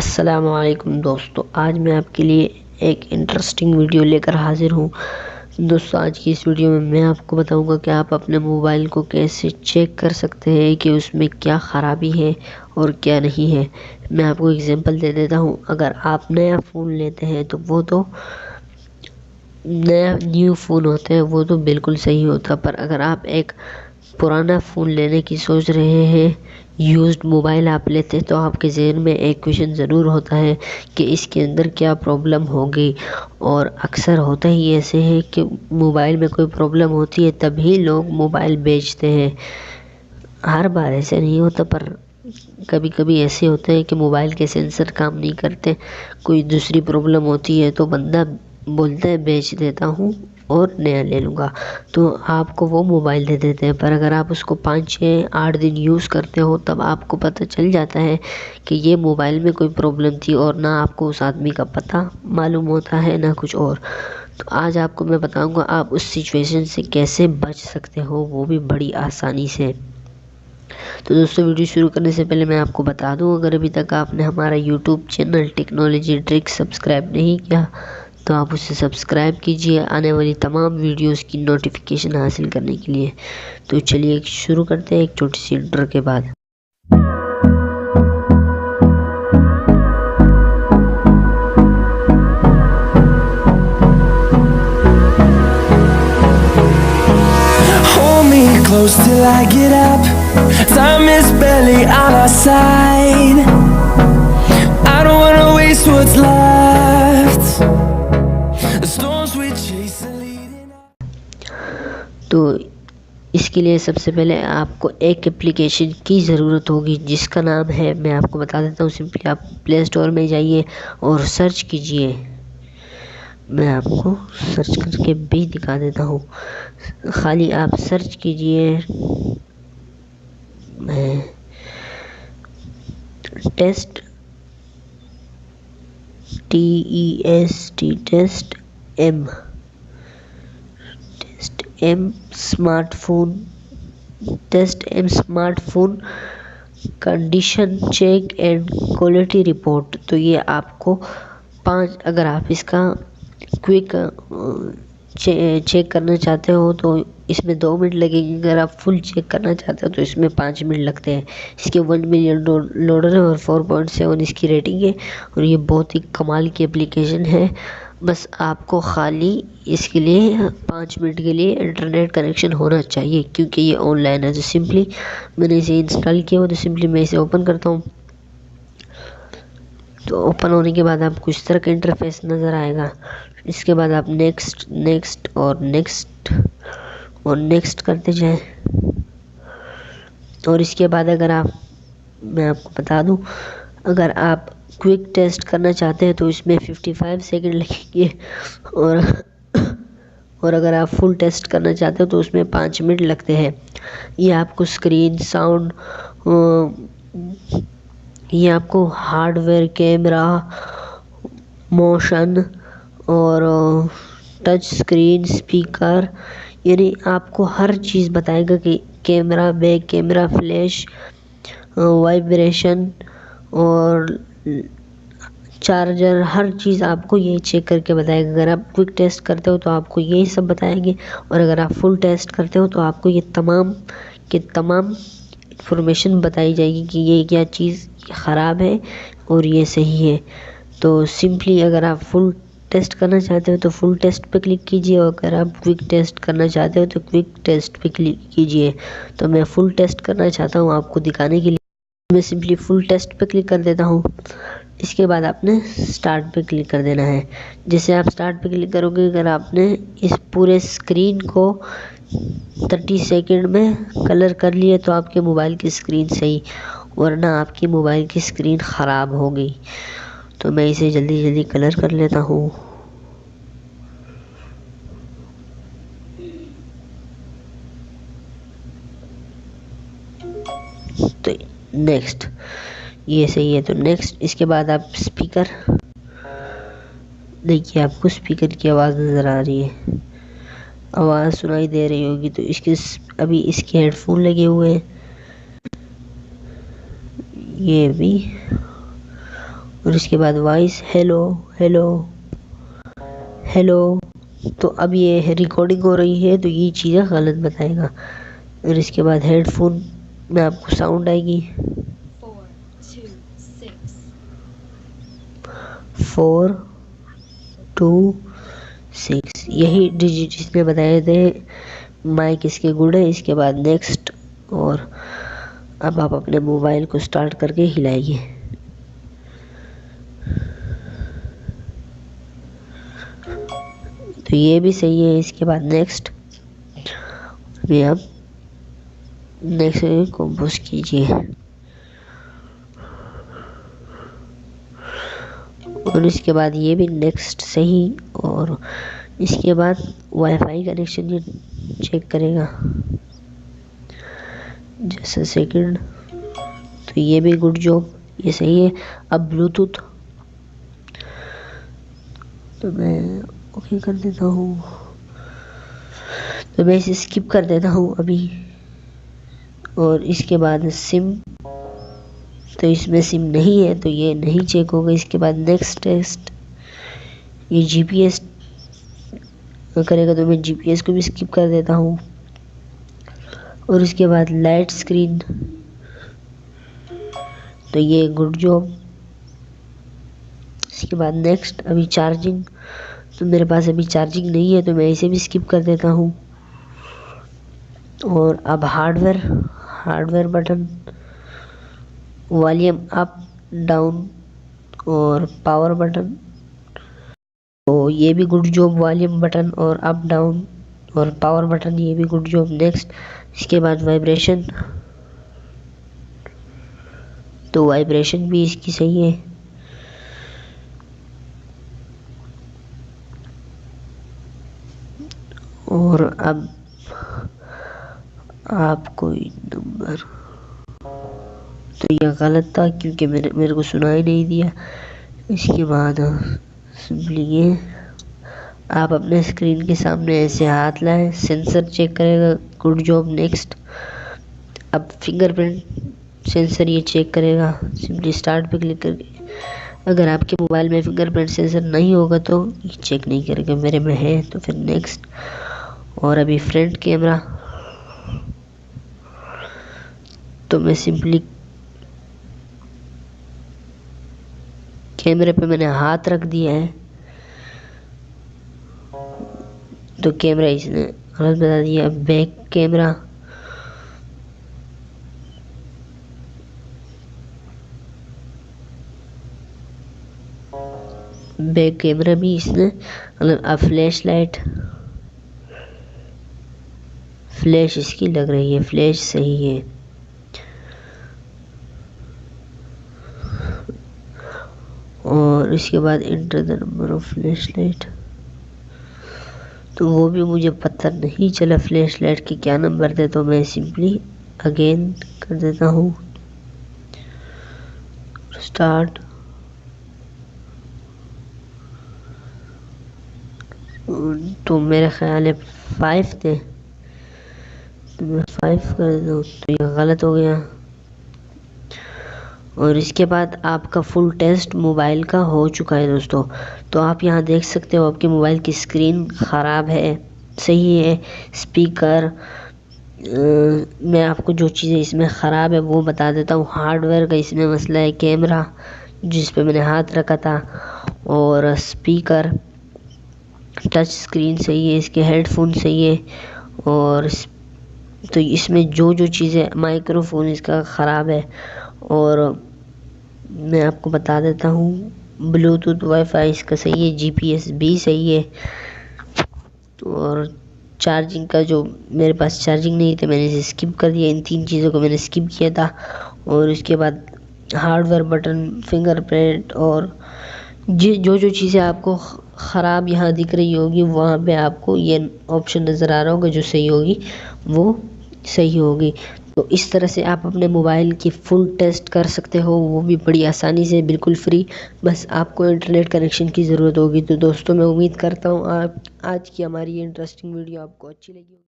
अस्सलामु अलैकुम दोस्तों, आज मैं आपके लिए एक इंटरेस्टिंग वीडियो लेकर हाजिर हूँ। दोस्तों, आज की इस वीडियो में मैं आपको बताऊंगा कि आप अपने मोबाइल को कैसे चेक कर सकते हैं कि उसमें क्या ख़राबी है और क्या नहीं है। मैं आपको एग्जांपल दे देता हूँ। अगर आप नया फ़ोन लेते हैं तो वो तो न्यू फ़ोन होते हैं, वो तो बिल्कुल सही होता, पर अगर आप एक पुराना फ़ोन लेने की सोच रहे हैं, यूज्ड मोबाइल आप लेते हैं, तो आपके ज़हन में एक क्वेश्चन ज़रूर होता है कि इसके अंदर क्या प्रॉब्लम होगी। और अक्सर होता ही ऐसे है कि मोबाइल में कोई प्रॉब्लम होती है तभी लोग मोबाइल बेचते हैं। हर बार ऐसे नहीं होता, पर कभी कभी ऐसे होते हैं कि मोबाइल के सेंसर काम नहीं करते, कोई दूसरी प्रॉब्लम होती है, तो बंदा बोलता है बेच देता हूँ और नया ले लूँगा, तो आपको वो मोबाइल दे देते हैं। पर अगर आप उसको 5-6-8 दिन यूज़ करते हो तब आपको पता चल जाता है कि ये मोबाइल में कोई प्रॉब्लम थी, और ना आपको उस आदमी का पता मालूम होता है ना कुछ और। तो आज आपको मैं बताऊंगा आप उस सिचुएशन से कैसे बच सकते हो, वो भी बड़ी आसानी से। तो दोस्तों, वीडियो शुरू करने से पहले मैं आपको बता दूं, अगर अभी तक आपने हमारा YouTube channel technology tricks subscribe नहीं किया तो आप उसे सब्सक्राइब कीजिए आने वाली तमाम वीडियोस की नोटिफिकेशन हासिल करने के लिए। तो चलिए शुरू करते हैं एक छोटी सी इंट्रो के बाद। Close till I get up. Time is barely on our side. I don't wanna waste what's left. The storms we chase are leading up. तो इसके लिए सबसे पहले आपको एक एप्लीकेशन की ज़रूरत होगी जिसका नाम है, मैं आपको बता देता हूँ। सिंपली आप प्ले स्टोर में जाइए और सर्च कीजिए। मैं आपको सर्च करके भी दिखा देता हूँ, खाली आप सर्च कीजिए test test M smartphone condition check and quality report. तो ये आपको 5, अगर आप इसका क्विक चेक करना चाहते हो तो इसमें 2 मिनट लगेंगे। अगर आप फुल चेक करना चाहते हो तो इसमें 5 मिनट लगते हैं। इसके 1 मिलियन लोडर है और 4.7 इसकी रेटिंग है, और ये बहुत ही कमाल की एप्लीकेशन है। बस आपको खाली इसके लिए 5 मिनट के लिए इंटरनेट कनेक्शन होना चाहिए, क्योंकि ये ऑनलाइन है। तो सिंपली मैंने इसे इंस्टॉल किया हुआ, तो सिंपली मैं इसे ओपन करता हूँ। तो ओपन होने के बाद आपको इस तरह का इंटरफेस नज़र आएगा। इसके बाद आप नेक्स्ट और नेक्स्ट करते जाएं। और इसके बाद मैं आपको बता दूं, अगर आप क्विक टेस्ट करना चाहते हैं तो इसमें 55 सेकंड लगेंगे, और अगर आप फुल टेस्ट करना चाहते हो तो उसमें 5 मिनट लगते हैं। ये आपको स्क्रीन, साउंड, ये आपको हार्डवेयर, कैमरा, मोशन और टच स्क्रीन, स्पीकर, यानी आपको हर चीज़ बताएगा कि camera, back camera, flash, vibration और चार्जर, हर चीज़ आपको ये चेक करके बताएगा। अगर आप क्विक टेस्ट करते हो तो आपको यही सब बताएंगे, और अगर आप फुल टेस्ट करते हो तो आपको ये तमाम इंफॉर्मेशन बताई जाएगी कि ये क्या चीज़ ख़राब है और ये सही है। तो सिंपली अगर आप फुल टेस्ट करना चाहते हो तो फुल टेस्ट पे क्लिक कीजिए, और अगर आप क्विक टेस्ट करना चाहते हो तो क्विक टेस्ट पे क्लिक कीजिए। तो मैं फुल टेस्ट करना चाहता हूँ आपको दिखाने के लिए, मैं सिंपली फुल टेस्ट पे क्लिक कर देता हूँ। इसके बाद आपने स्टार्ट पे क्लिक कर देना है। जैसे आप स्टार्ट पे क्लिक करोगे, अगर आपने इस पूरे स्क्रीन को 30 सेकंड में कलर कर लिए तो आपके मोबाइल की स्क्रीन सही, वरना आपकी मोबाइल की स्क्रीन ख़राब हो गई। तो मैं इसे जल्दी जल्दी कलर कर लेता हूँ। तो नेक्स्ट, ये सही है तो नेक्स्ट। इसके बाद आप स्पीकर देखिए, आपको स्पीकर की आवाज़ नज़र आ रही है, आवाज़ सुनाई दे रही होगी। तो अभी इसके हेडफोन लगे हुए हैं, ये भी, और इसके बाद वॉइस हेलो हेलो हेलो। तो अब ये रिकॉर्डिंग हो रही है तो ये चीज़ें गलत बताएगा। और इसके बाद हेडफोन में आपको साउंड आएगी 4 2 6, यही डिजिट इसने बताए थे। माइक इसके गुड है। इसके बाद नेक्स्ट, और अब आप अपने मोबाइल को स्टार्ट करके हिलाइए। तो ये भी सही है। इसके बाद नेक्स्ट में आप नेक्स्ट कंपोज कीजिए। और इसके बाद ये भी नेक्स्ट सही। और इसके बाद वाईफाई कनेक्शन ये चेक करेगा जैसे सेकंड। तो ये भी गुड जॉब, ये सही है। अब ब्लूटूथ तो मैं ओके कर देता हूँ। तो मैं इसे स्किप कर देता हूँ अभी। और इसके बाद सिम, तो इसमें सिम नहीं है तो ये नहीं चेक होगा। इसके बाद नेक्स्ट टेस्ट, ये जीपीएस करेगा तो मैं जीपीएस को भी स्किप कर देता हूँ। और इसके बाद लाइट स्क्रीन, तो ये गुड जॉब। इसके बाद नेक्स्ट, अभी चार्जिंग, तो मेरे पास अभी चार्जिंग नहीं है तो मैं इसे भी स्किप कर देता हूँ। और अब hardware button, volume up down और पावर बटन, तो ये भी गुड जॉब। वॉल्यूम बटन और अप डाउन और पावर बटन, ये भी गुड जॉब। नेक्स्ट, इसके बाद वाइब्रेशन, तो वाइब्रेशन भी इसकी सही है। और अब आप कोई नंबर, तो ये गलत था क्योंकि मेरे को सुनाई नहीं दिया। इसके बाद सिंपली ये आप अपने स्क्रीन के सामने ऐसे हाथ लाएं, सेंसर चेक करेगा, गुड जॉब। नेक्स्ट, अब फिंगरप्रिंट सेंसर ये चेक करेगा। सिंपली स्टार्ट पे क्लिक करके, अगर आपके मोबाइल में फिंगरप्रिंट सेंसर नहीं होगा तो ये चेक नहीं करेगा, मेरे में है तो फिर नेक्स्ट। और अभी फ्रंट कैमरा, तो मैं सिंपली कैमरे पे मैंने हाथ रख दिया है तो कैमरा इसने गलत बता दिया। बैक कैमरा, बैक कैमरा भी इसने मतलब। अब फ्लैश लाइट, फ्लैश इसकी लग रही है, फ्लैश सही है। और इसके बाद enter the number of flash light, तो वो भी मुझे पता नहीं चला फ्लैश लाइट के क्या नंबर थे, तो मैं सिंपली अगेन कर देता हूँ स्टार्ट। तो मेरे ख्याल है 5 थे तो मैं 5 कर देता हूँ, तो ये गलत हो गया। और इसके बाद आपका फुल टेस्ट मोबाइल का हो चुका है दोस्तों। तो आप यहाँ देख सकते हो आपके मोबाइल की स्क्रीन ख़राब है, सही है। स्पीकर, मैं आपको जो चीज़ें इसमें ख़राब है वो बता देता हूँ। हार्डवेयर का इसमें मसला है, कैमरा जिस पे मैंने हाथ रखा था, और स्पीकर, टच स्क्रीन सही है, इसके हेडफोन सही है। और तो इसमें जो चीज़ें, माइक्रोफोन इसका ख़राब है। और मैं आपको बता देता हूँ ब्लूटूथ वाईफाई इसका सही है, जीपीएस भी सही है। और चार्जिंग का, जो मेरे पास चार्जिंग नहीं थी मैंने इसे स्किप कर दिया, इन 3 चीज़ों को मैंने स्किप किया था। और इसके बाद हार्डवेयर बटन, फिंगरप्रिंट, और जो चीज़ें आपको ख़राब यहाँ दिख रही होगी वहाँ पे आपको ये ऑप्शन नज़र आ रहा होगा, जो सही होगी वो सही होगी। तो इस तरह से आप अपने मोबाइल की फुल टेस्ट कर सकते हो, वो भी बड़ी आसानी से, बिल्कुल फ्री। बस आपको इंटरनेट कनेक्शन की ज़रूरत होगी। तो दोस्तों मैं उम्मीद करता हूँ आप आज की हमारी ये इंटरेस्टिंग वीडियो आपको अच्छी लगी।